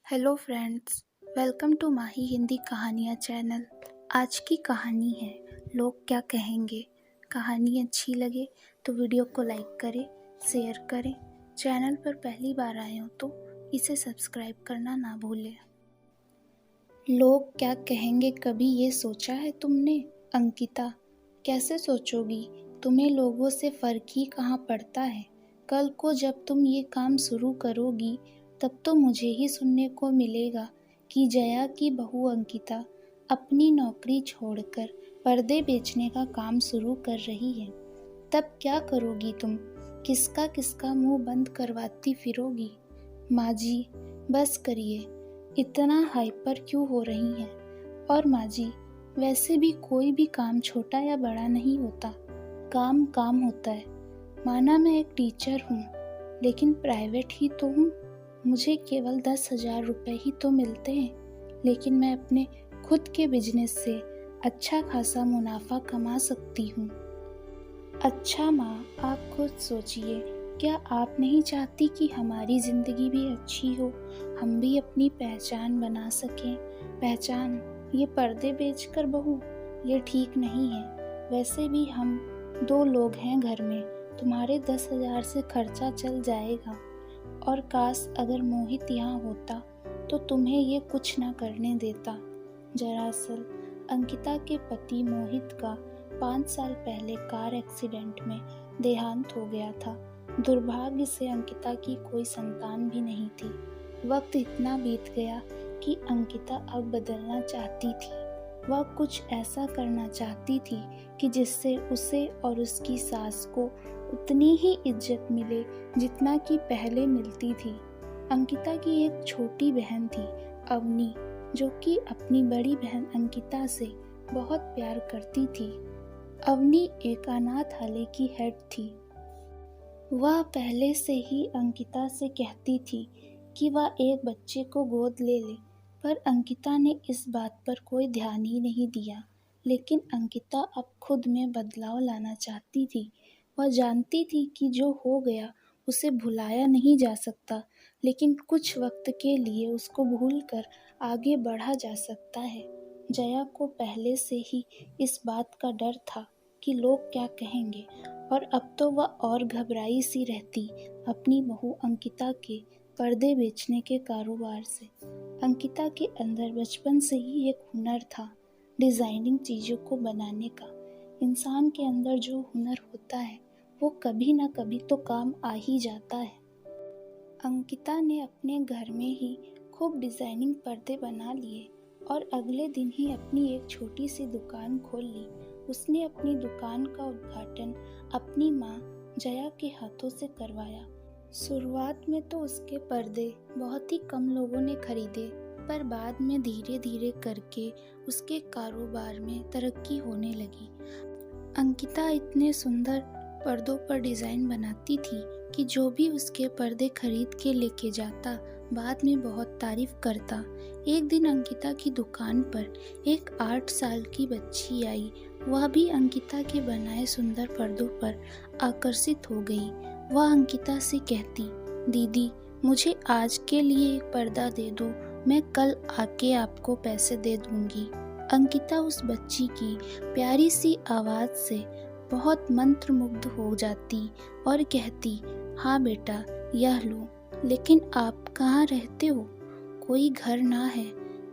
Hello friends, welcome to माही हिंदी कहानियाँ channel. आज की कहानी है लोग क्या कहेंगे। कहानी अच्छी लगे तो वीडियो को लाइक करें, शेयर करें। चैनल पर पहली बार आए हो तो इसे सब्सक्राइब करना ना भूलें। लोग क्या कहेंगे, कभी ये सोचा है तुमने? अंकिता, कैसे सोचोगी? तुम्हें लोगों से फ़र्क ही कहाँ पड़ता है। कल को जब तुम ये काम शुरू करोगी तब तो मुझे ही सुनने को मिलेगा कि जया की बहू अंकिता अपनी नौकरी छोड़कर पर्दे बेचने का काम शुरू कर रही है। तब क्या करोगी तुम? किसका किसका मुंह बंद करवाती फिरोगी? माँ जी, बस करिए, इतना हाइपर क्यों हो रही हैं? और माँ जी, वैसे भी कोई भी काम छोटा या बड़ा नहीं होता, काम काम होता है। माना मैं एक टीचर हूँ, लेकिन प्राइवेट ही तो हूँ। मुझे केवल 10,000 रुपये ही तो मिलते हैं, लेकिन मैं अपने खुद के बिजनेस से अच्छा खासा मुनाफा कमा सकती हूँ। अच्छा माँ, आप खुद सोचिए, क्या आप नहीं चाहती कि हमारी ज़िंदगी भी अच्छी हो, हम भी अपनी पहचान बना सकें? पहचान, ये पर्दे बेचकर बहू, ये ठीक नहीं है। वैसे भी हम 2 लोग हैं घर में, तुम्हारे 10,000 से खर्चा चल जाएगा। और काश अगर मोहित यहाँ होता तो तुम्हें ये कुछ ना करने देता। दरअसल अंकिता के पति मोहित का 5 साल पहले कार एक्सीडेंट में देहांत हो गया था। दुर्भाग्य से अंकिता की कोई संतान भी नहीं थी। वक्त इतना बीत गया कि अंकिता अब बदलना चाहती थी। वह कुछ ऐसा करना चाहती थी कि जिससे उसे और उसकी सास को उतनी ही इज्जत मिले जितना कि पहले मिलती थी। अंकिता की एक छोटी बहन थी, अवनी, जो कि अपनी बड़ी बहन अंकिता से बहुत प्यार करती थी। अवनी एक अनाथालय की हेड थी। वह पहले से ही अंकिता से कहती थी कि वह एक बच्चे को गोद ले ले, पर अंकिता ने इस बात पर कोई ध्यान ही नहीं दिया। लेकिन अंकिता अब खुद में बदलाव लाना चाहती थी। वह जानती थी कि जो हो गया उसे भुलाया नहीं जा सकता, लेकिन कुछ वक्त के लिए उसको भूलकर आगे बढ़ा जा सकता है। जया को पहले से ही इस बात का डर था कि लोग क्या कहेंगे, और अब तो वह और घबराई सी रहती अपनी बहू अंकिता के पर्दे बेचने के कारोबार से। अंकिता के अंदर बचपन से ही एक हुनर था, डिज़ाइनिंग चीज़ों को बनाने का। इंसान के अंदर जो हुनर होता है वो कभी ना कभी तो काम आ ही जाता है। अंकिता ने अपने घर में ही खूब डिज़ाइनिंग पर्दे बना लिए और अगले दिन ही अपनी एक छोटी सी दुकान खोल ली। उसने अपनी दुकान का उद्घाटन अपनी माँ जया के हाथों से करवाया। शुरुआत में तो उसके पर्दे बहुत ही कम लोगों ने खरीदे, पर बाद में धीरे धीरे करके उसके कारोबार में तरक्की होने लगी। अंकिता इतने सुंदर पर्दों पर डिज़ाइन बनाती थी कि जो भी उसके पर्दे खरीद के लेके जाता बाद में बहुत तारीफ करता। एक दिन अंकिता की दुकान पर एक 8 साल की बच्ची आई। वह भी अंकिता के बनाए सुंदर पर्दों पर आकर्षित हो गई। वह अंकिता से कहती, दीदी, मुझे आज के लिए एक पर्दा दे दो, मैं कल आके आपको पैसे दे दूंगी। अंकिता उस बच्ची की प्यारी सी आवाज़ से बहुत मंत्रमुग्ध हो जाती और कहती, हाँ बेटा, यह लो। लेकिन आप कहाँ रहते हो? कोई घर ना है।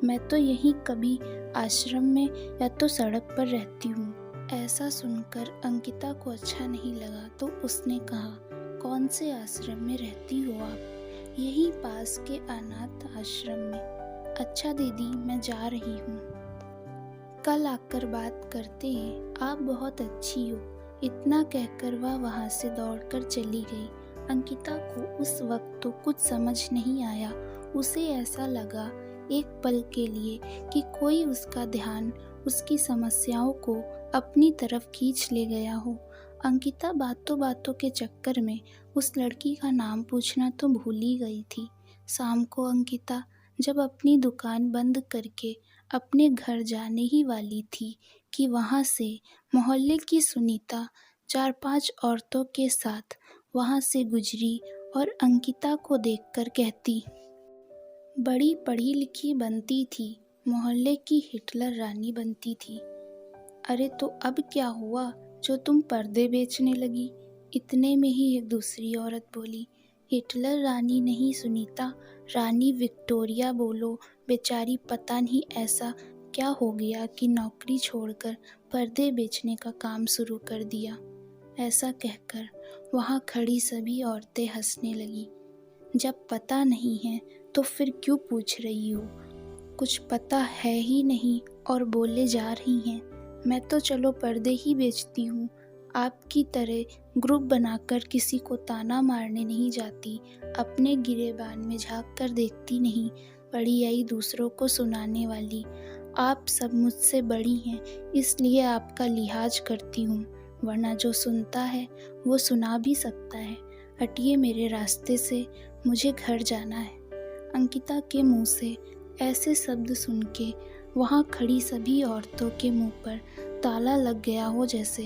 मैं तो यहीं कभी आश्रम में या तो सड़क पर रहती हूँ। ऐसा सुनकर अंकिता को अच्छा नहीं लगा तो उसने कहा, कौन से आश्रम में रहती हो आप? यहीं पास के अनाथ आश्रम में। अच्छा दीदी, मैं जा रही हूँ, कल आकर बात करते हैं, आप बहुत अच्छी हो। इतना कहकर वह वहाँ से दौड़कर चली गई। अंकिता को उस वक्त तो कुछ समझ नहीं आया। उसे ऐसा लगा एक पल के लिए कि कोई उसका ध्यान उसकी समस्याओं को अपनी तरफ खींच ले गया हो। अंकिता बातों बातों के चक्कर में उस लड़की का नाम पूछना तो भूल ही गई थी। शाम को अंकिता जब अपनी दुकान बंद करके अपने घर जाने ही वाली थी कि वहाँ से मोहल्ले की सुनीता 4-5 औरतों के साथ वहाँ से गुजरी और अंकिता को देखकर कहती, बड़ी पढ़ी लिखी बनती थी, मोहल्ले की हिटलर रानी बनती थी। अरे तो अब क्या हुआ जो तुम पर्दे बेचने लगी? इतने में ही एक दूसरी औरत बोली, हिटलर रानी नहीं सुनीता, रानी विक्टोरिया बोलो। बेचारी पता नहीं ऐसा क्या हो गया कि नौकरी छोड़कर पर्दे बेचने का काम शुरू कर दिया। ऐसा कहकर वहाँ खड़ी सभी औरतें हंसने लगी। जब पता नहीं है तो फिर क्यों पूछ रही हो? कुछ पता है ही नहीं और बोले जा रही हैं। मैं तो चलो पर्दे ही बेचती हूँ, आपकी तरह ग्रुप बनाकर किसी को ताना मारने नहीं जाती, अपने गिरेबान में झांक कर देखती नहीं, बड़ी आई दूसरों को सुनाने वाली। आप सब मुझसे बड़ी हैं, इसलिए आपका लिहाज करती हूँ, वरना जो सुनता है वो सुना भी सकता है। हटिए मेरे रास्ते से, मुझे घर जाना है। अंकिता के मुंह से ऐसे शब्द सुन के वहाँ खड़ी सभी औरतों के मुंह पर ताला लग गया हो जैसे।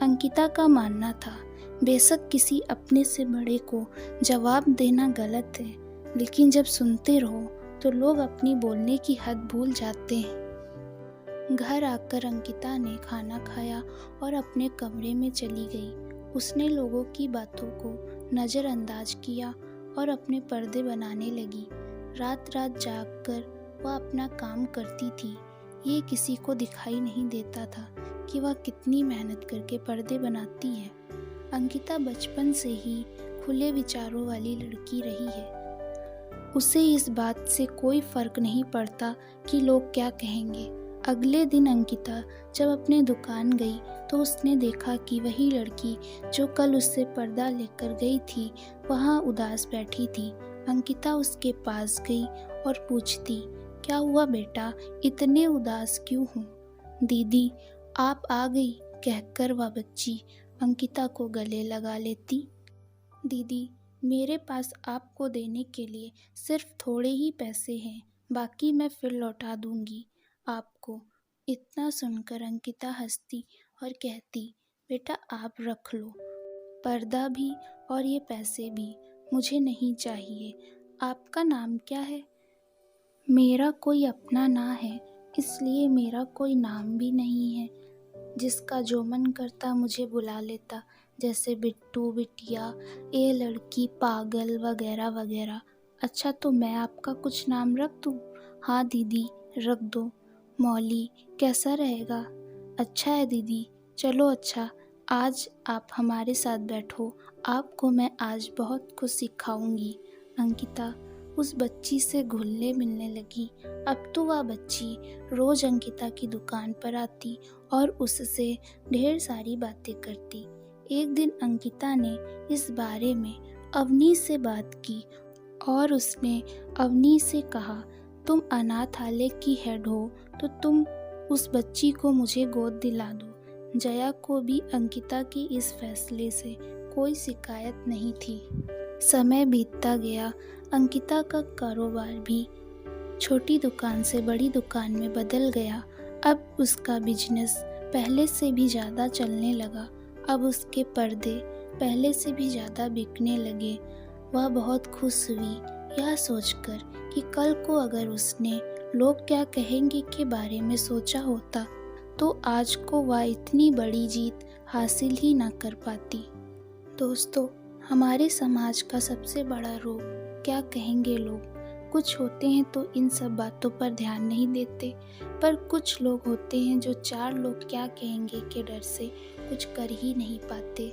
अंकिता का मानना था, बेशक किसी अपने से बड़े को जवाब देना गलत है, लेकिन जब सुनते रहो तो लोग अपनी बोलने की हद भूल जाते हैं। घर आकर अंकिता ने खाना खाया और अपने कमरे में चली गई। उसने लोगों की बातों को नज़रअंदाज किया और अपने पर्दे बनाने लगी। रात रात जागकर वह अपना काम करती थी। ये किसी को दिखाई नहीं देता था कि वह कितनी मेहनत करके पर्दे बनाती है। अंकिता बचपन से ही खुले विचारों वाली लड़की रही है। उसे इस बात से कोई फर्क नहीं पड़ता कि लोग क्या कहेंगे। अगले दिन अंकिता जब अपने दुकान गई तो उसने देखा कि वही लड़की जो कल उससे पर्दा लेकर गई थी वहाँ उदास बैठी थी। अंकिता उसके पास गई और पूछती, क्या हुआ बेटा, इतने उदास क्यों हो? दीदी आप आ गई, कहकर वह बच्ची अंकिता को गले लगा लेती। दीदी मेरे पास आपको देने के लिए सिर्फ थोड़े ही पैसे हैं, बाकी मैं फिर लौटा दूंगी आपको। इतना सुनकर अंकिता हंसती और कहती, बेटा आप रख लो, पर्दा भी और ये पैसे भी मुझे नहीं चाहिए। आपका नाम क्या है? मेरा कोई अपना ना है, इसलिए मेरा कोई नाम भी नहीं है। जिसका जो मन करता मुझे बुला लेता, जैसे बिट्टू, बिटिया, ये लड़की, पागल वगैरह वगैरह। अच्छा तो मैं आपका कुछ नाम रख दूँ? हाँ दीदी रख दो। मौली कैसा रहेगा? अच्छा है दीदी। चलो अच्छा, आज आप हमारे साथ बैठो, आपको मैं आज बहुत कुछ सिखाऊंगी। अंकिता उस बच्ची से घुलने मिलने लगी। अब तो वह बच्ची रोज अंकिता की दुकान पर आती और उससे ढेर सारी बातें करती। एक दिन अंकिता ने इस बारे में अवनी से बात की और उसने अवनी से कहा, तुम अनाथालय की हेड हो तो तुम उस बच्ची को मुझे गोद दिला दो। जया को भी अंकिता के इस फैसले से कोई शिकायत नहीं थी। समय बीतता गया, अंकिता का कारोबार भी छोटी दुकान से बड़ी दुकान में बदल गया। अब उसका बिजनेस पहले से भी ज़्यादा चलने लगा। अब उसके पर्दे पहले से भी ज़्यादा बिकने लगे। वह बहुत खुश हुई यह सोचकर कि कल को अगर उसने लोग क्या कहेंगे के बारे में सोचा होता तो आज को वह इतनी बड़ी जीत हासिल ही ना कर पाती। दोस्तों, हमारे समाज का सबसे बड़ा रोग क्या कहेंगे लोग। कुछ होते हैं तो इन सब बातों पर ध्यान नहीं देते, पर कुछ लोग होते हैं जो चार लोग क्या कहेंगे के डर से कुछ कर ही नहीं पाते।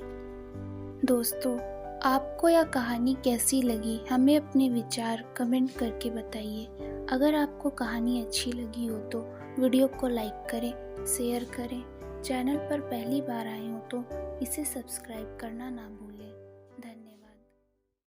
दोस्तों, आपको यह कहानी कैसी लगी हमें अपने विचार कमेंट करके बताइए। अगर आपको कहानी अच्छी लगी हो तो वीडियो को लाइक करें, शेयर करें। चैनल पर पहली बार आए हो तो इसे सब्सक्राइब करना ना भूलें।